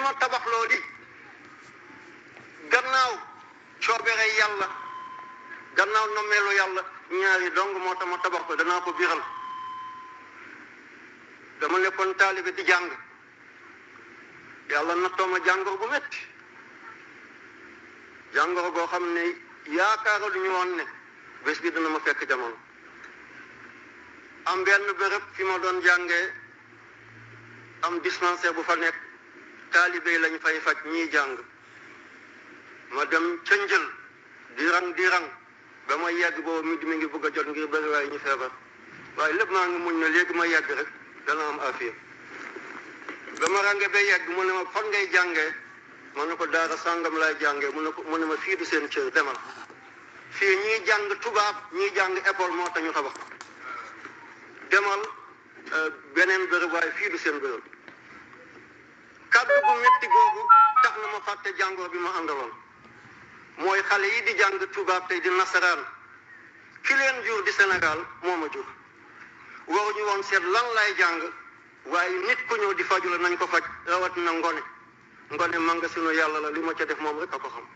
ma tabax loolu gannaaw coobere yàlla gannaaw nommeelu yàlla ñaari dong moo tax ma tabax ko danaa ko biral dama nekkoon taalibe di jàng yàlla nattoo ma jàngoro bu metti jàngoro boo xam ne yaakaaru ñu woon ne bés bi dina ma fekk jamono am benn bërëb fi ma doon jàngee am dispensaire bu fa nekk taalibe yi lañ fay faj ñiy jàng ma dem ca njël di rang ba ma yegg boobu mi ngi bëgg a jot ngir bëri waaye ñu feebar waaye lépp maa ngi muñ ne léegi ma yegg rek dana am affaire ba ma range ba yegg mu ne ma fan ngay jàngee ma ne ko daara sàngam laay jàngee mu ne ma fii du seen cër demal fii ñiy jàng tubaab ñiy jàng école moo tax ñu tabax demal beneen bërëb waaye fii du seen bërëb kàddu gu metti googu tax na ma fàtte jàngoro bi ma àndaloon mooy xale yi di jàng tubaab tey di nasaraan ki leen jur di Sénégal moo ma jur waruñu woon seet lan lay jàng waaye nit ku ñëw di faju la nañ ko faj rawatina ngone mangasinu yàlla la li ma ca def moom rek a ko xam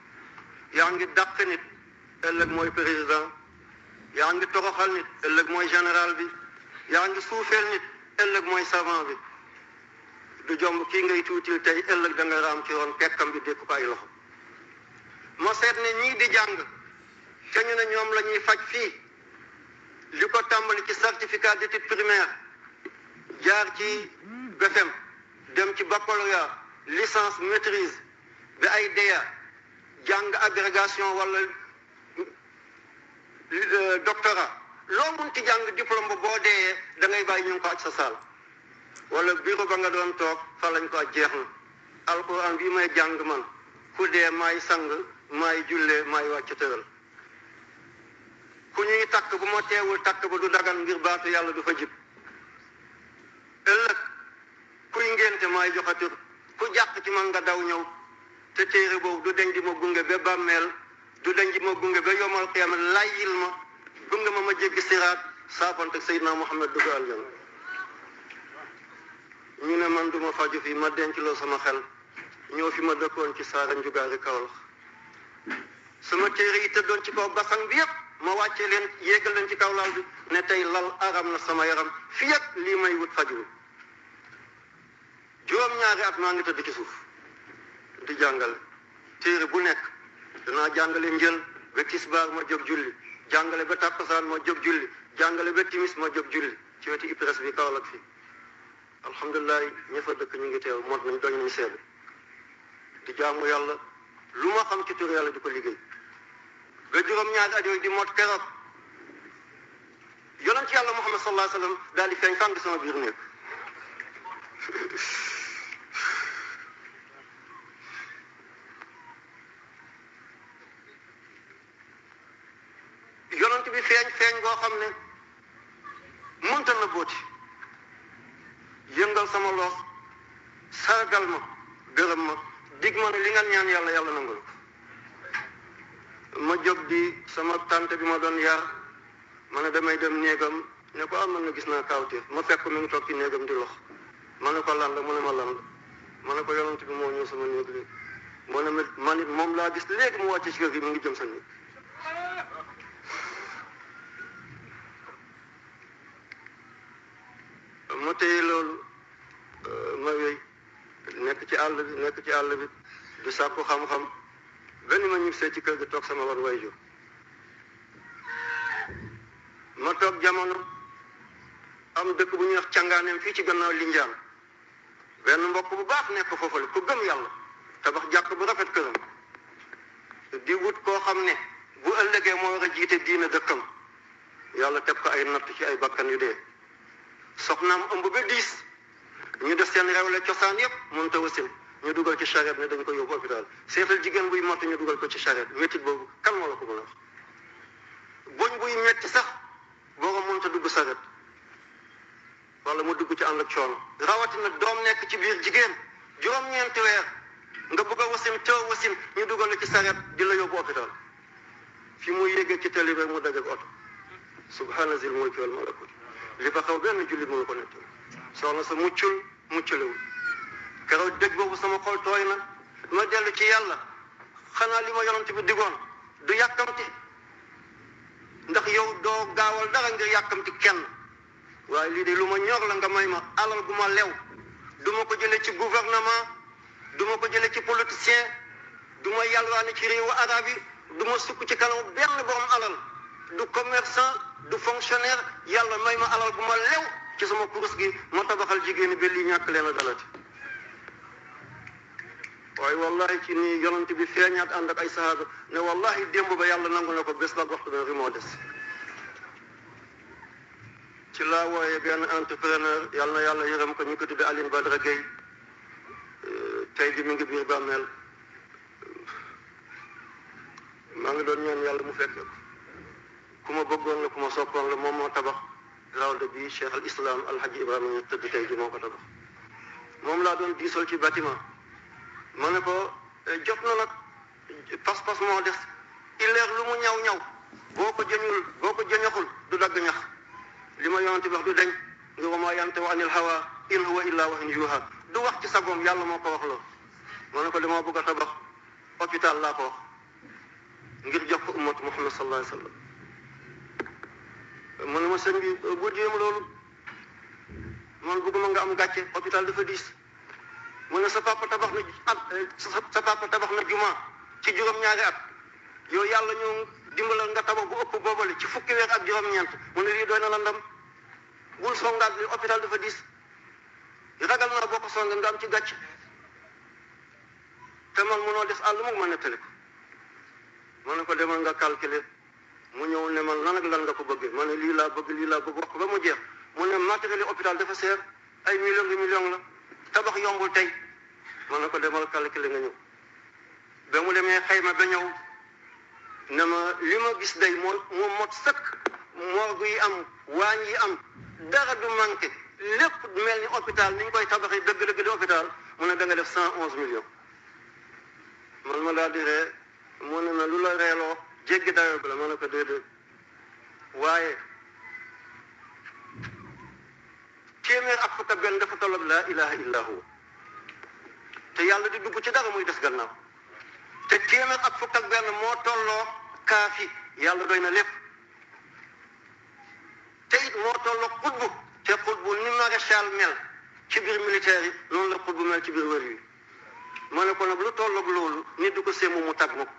yaa ngi dàq nit ëllëg mooy président yaa ngi toroxal nit ëllëg mooy général bi yaa ngi suufeel nit ëllëg mooy savant bi du jomb kii ngay tuutil tey ëllëg da nga raam ci roon pekkam bi dékku ko ay loxo ma seet ne ñii di jàng te ñu ne ñoom la ñuy faj fii li ko tàmbali ci certificat d'études primaires jaar ci BFEM dem ci baccalauréat licence maîtrise bi ay DEA jàng agrégation wala doctorat loo mun ci jàng diplôme ba boo deeyee da ngay bàyyi ñu ngi ko aj sa saal wala bureau ba nga doon toog fa lañ ko aj jeex na alquran bii may jàng man ku dee maay sang maay jullee maay wàcc tëral ku ñuy takk bu ma teewul takk ba du dagan ngir baatu yàlla du fa jib ëllëg kuy ngénte maay joxe tur ku jàq ci man nga daw ñëw te téere boobu du deñ di ma gunge ba bàmmeel du deñ di ma gunge ba yomal xiyaama layyil ma gunge ma jéggi siraat saafante Seydina Muhammad dugg aljana ñu ne man duma faju fii ma denc loo sama xel ñëw fi ma dëkkoon ci saara njugaari Kawlax sama téere yi tëddoon ci kaw basang bi yëpp ma wàccee leen yéegal leen ci kaw lal bi ne tey lal aram na sama yaram fii ak lii may wut fajul juróom-ñaari at maa ngi tëdd ci suuf di jàngale téere bu nekk danaa jàngale njël ba tisbaar ma jóg julli jàngale ba takkusaan ma jóg julli jàngale ba timis ma jóg julli ci wetu IPRES bi Kaolack fii alhamdulilah ña fa dëkk ñu ngi teew mot nañ doñ nañ seede di jaamu yàlla lu ma xam ci tur yàlla di ko liggéey ba juróom-ñaari at yooyu di mot keroog yonent ci yàlla Muhammad sallallahu alayhi wa sallam daal di feeñ fànn sama biir néeg yonent bi feeñ boo xam ne mënta na booti yëngal sama loos sargal ma gërëm ma dig ma ne li nga ñaan yàlla yàlla nangul ma jóg di sama tante bi ma doon yar ma ne damay dem néegam ne ko am na gis naa kawteef ma fekk mi ngi toog ci néegam di lox ma ne ko lan la mu ne ma lan la ma ne ko yonent bi moo ñëw sama néeg léegi moo ne ma nit moom laa gis léegi mu wàcce ci kër gi mu ngi jëm sa néeg ma téye loolu ma wéy nekk ci àll bi di sàkku xam-xam benn ma ñib see ci kër gi toog sama war way jur ma toog jamono am dëkk bu ñuy wax càngaaneem fii ci gannaaw Linjaan benn mbokk bu baax nekk foofale ku gëm yàlla tabax jàkk bu rafet këram di wut koo xam ne bu ëllëgee moo war a jiite diina dëkkam yàlla teg ko ay natt ci ay bakkan yu dee soxnaam ëmb ba 10 ñu def seen rewle cosaan yëpp mënut a wasin ñu dugal ci charrette ne dañ ko yóbbu hôpital seetal jigéen buy mott ñu dugal ko ci charrette métit boobu kan moo la ko mën a wax boñ buy metti sax boo ko mënut a dugg charrette wala mu dugg ci ànd ak coono rawatina doom nekk ci biir jigéen juróom-ñeenti weer nga bëgg a wasin teew wasin ñu dugal la ci charrette di la yóbbu hôpital fi muy yéegee ci tali rek mu dajeeg oto subhaana zil mulki wal malakut li fa xaw benn jullit mënu ko nettali soxna sa muccul muccalewul keroog dëj boobu sama xol tooy na ma dellu ci yàlla xanaa li ma yonent bi digoon du yàkkamti ndax yow doo gaawal dara ngir yàkkamti kenn waaye lii de lu ma ñor la nga may ma alal gu ma lew du ma ko jëlee ci gouvernement du ma ko jëlee ci politicien du ma yalwaane ci réewu arab yi du ma sukk ci kanam benn borom alal du commerçant du fonctionnaire yàlla may ma alal gu ma lew ci sama kurus gi ma tabaxal jigéen ba lii ñàkk leen a dalati waaye wallahi ci nii yonent bi feeñaat ànd ak ay sahaaba ne wallahi démb ba yàlla nangu na ko bés ba waxtu bi moo des ci laa wooyee benn entrepreneur yàlla na yàlla yërëm ko ñu ko tudde Aline Badara Gueye tey ji mi ngi biir bàmmeel maa ngi doon ñaan yàlla mu fekk ku ma bëggoon la ku ma soppoon la moom moo tabax rawda bi Cheikh al Islam Alhaji Ibrahima ñu tëdd tey ji moo ko tabax moom laa doon diisal ci bâtiment ma ne ko jot na nag pas-pas moo des illeer lu mu ñaw boo ko jëñaxul du dagg ñax li ma yonante wax du deñ nga wa maa yantiqu anil hawa in huwa illa wahyun yuha du wax ci sagoom yàlla moo ko wax loolu ma ne ko dama bëgg a tabax hôpital laa ko wax ngir jox ko ummatu Muhammad sallallahu alayhi wa sallam mu ne ma sëñ bi bu jéem loolu man bëgguma nga am gàcce hôpital dafa diis mu ne sa papa tabax na juma ci juróom-ñaari at yow yàlla ñu dimbalal nga tabax bu ëpp boobale ci fukki weer ak juróom-ñeent mu ne lii doy na la ndam bul songaat li hôpital dafa diis ragal naa boo ko songa nga am ci gàcce te man munoo des àll mu ma nettali ko ma ne ko demal nga calculer mu ñëw ne man lan ak lan nga ko bëggee ma ne lii laa bëgg wax ko ba mu jeex mu ne matériel yi hôpital dafa seer ay millions la tabax yombul tey ma ne ko demal calculer nga ñëw ba mu demee xayma ba ñëw ne ma li ma gis day moo mot sëkk morgue yi am waañ yi am dara du manqué lépp mel ni hôpital ni ñu koy tabaxee dëgg-dëgg di hôpital mu ne da nga def 111 millions man ma daal di ree mu ne ma lu la reeloo jéggi dayoo bi la ma ne ko déedéet waaye téeméer ak fukk ak benn dafa tolloog laa ilaha illa huwa te yàlla di dugg ci dara muy des gannaaw te téeméer ak fukk ak benn moo tolloo kaafi yàlla doy na lépp te it moo tolloo xutbu te xutbu ni maréchal mel ci biir militaire yi noonu la xutbu mel ci biir wër yi ma ne ko nag lu tolloog loolu nit du ko séemu mu tag ma ko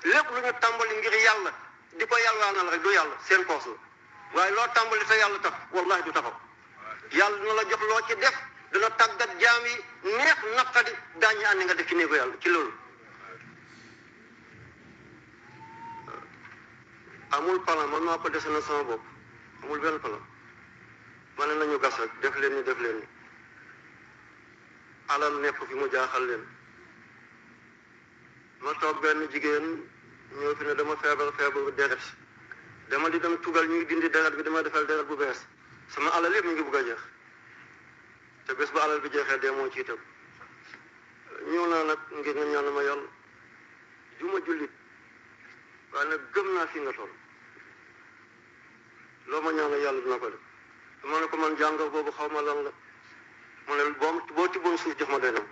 lépp lu ñu tàmbali ngir yàlla di ko yàlwaanal rek du yàlla seen poos la waaye loo tàmbali te yàlla tax wallahi du taxaw yàlla dina la jox loo ci def dina tàggat jaam yi neex naqadi daañu àndi nga def ci néegu yàlla ci loolu amul plan man maa ko dese na sama bopp amul benn plan ma ne nañu gas rek def leen ni alal nekk fi mu jaaxal leen ma toog benn jigéen ñëw fi ne dama feebaru deret dama di dem tugal ñuy dindi deret bi dama defal deret bu bees sama alal yëpp mu ngi bugg a jeex te bés ba alal bi jeexee dee moo ci itam ñëw naa nag ngir nga ñaan ma yàlla juma jullit waaye nag gëm naa fi nga toll loo ma ñaan yàlla dina ko def ma ne ko man jàngal boobu xaw ma lan la mu ne boo tibboon suuf jox ma doy nam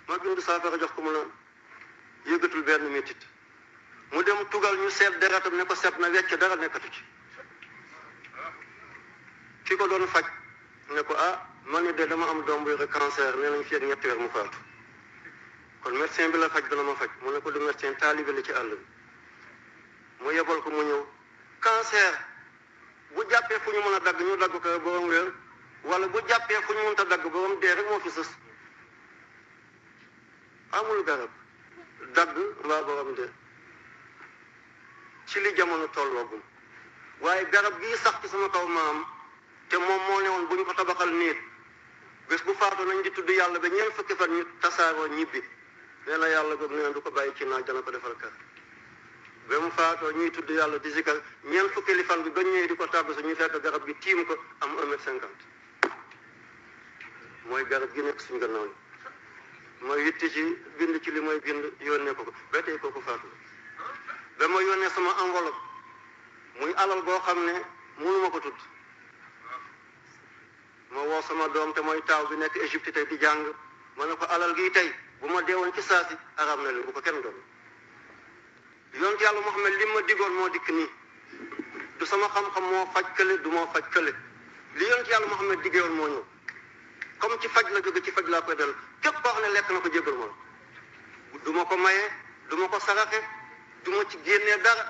ma bind saafara jox ko mu naan yëgatul benn métit mu dem tugal ñu seet deretam ne ko seet na wecc dara nekkatu ci ki ko doon faj ne ko man ni de dama am doom bu yore cancer nee nañ fi ak ñetti weer mu faatu kon médecin bi la faj dana ma faj mu ne ko du médecin taalibe la ci àll bi mu yebal ko mu ñëw cancer bu jàppee fu ñu mën a dagg ñu dagg ko borom wér wala bu jàppee fu ñu mënta dagg borom dee rek moo fi sës amul garab dagg mbaa borom dee ci li jamono tolloogum waaye garab gii sax ci sama kaw maam te moom moo ne woon bu ñu ko tabaxal néeg bés bu faatu nañ di tudd yàlla ba ñeent fukki fan ñu tasaaroo ñibbi nee na yàlla boobu nee na du ko bàyyi ci naaj dana ko defal kër ba mu faatoo ñuy tudd yàlla di zikar ñeent fukki li fan bi ba ñëwee di ko tàbbi ñu fekk garab gi tiim ko am 1,50 m mooy garab gi nekk suñu gannaaw ni mooy yitti ci bind ci li mooy bind yónnee ko ba tey kooku faatu ba ma yónnee sama enveloppe muy alal boo xam ne mënuma ko tudd ma woo sama doom te mooy taaw bi nekk Égypte tey di jàng ma ne ko alal gi tey bu ma deewoon ci saasi araam na leen bu ko kenn doon yonent yàlla Muhammad li ma digoon moo dikk nii du sama xam-xam moo faj kële du moo faj kële li yonent yàlla Muhammad diggeewoon moo ñëw comme ci faj la jóge ci faj laa koy dal képp koo xam ne lekk na ko jéggal ma la du ma ko maye du ma ko saraxe du ma ci génnee dara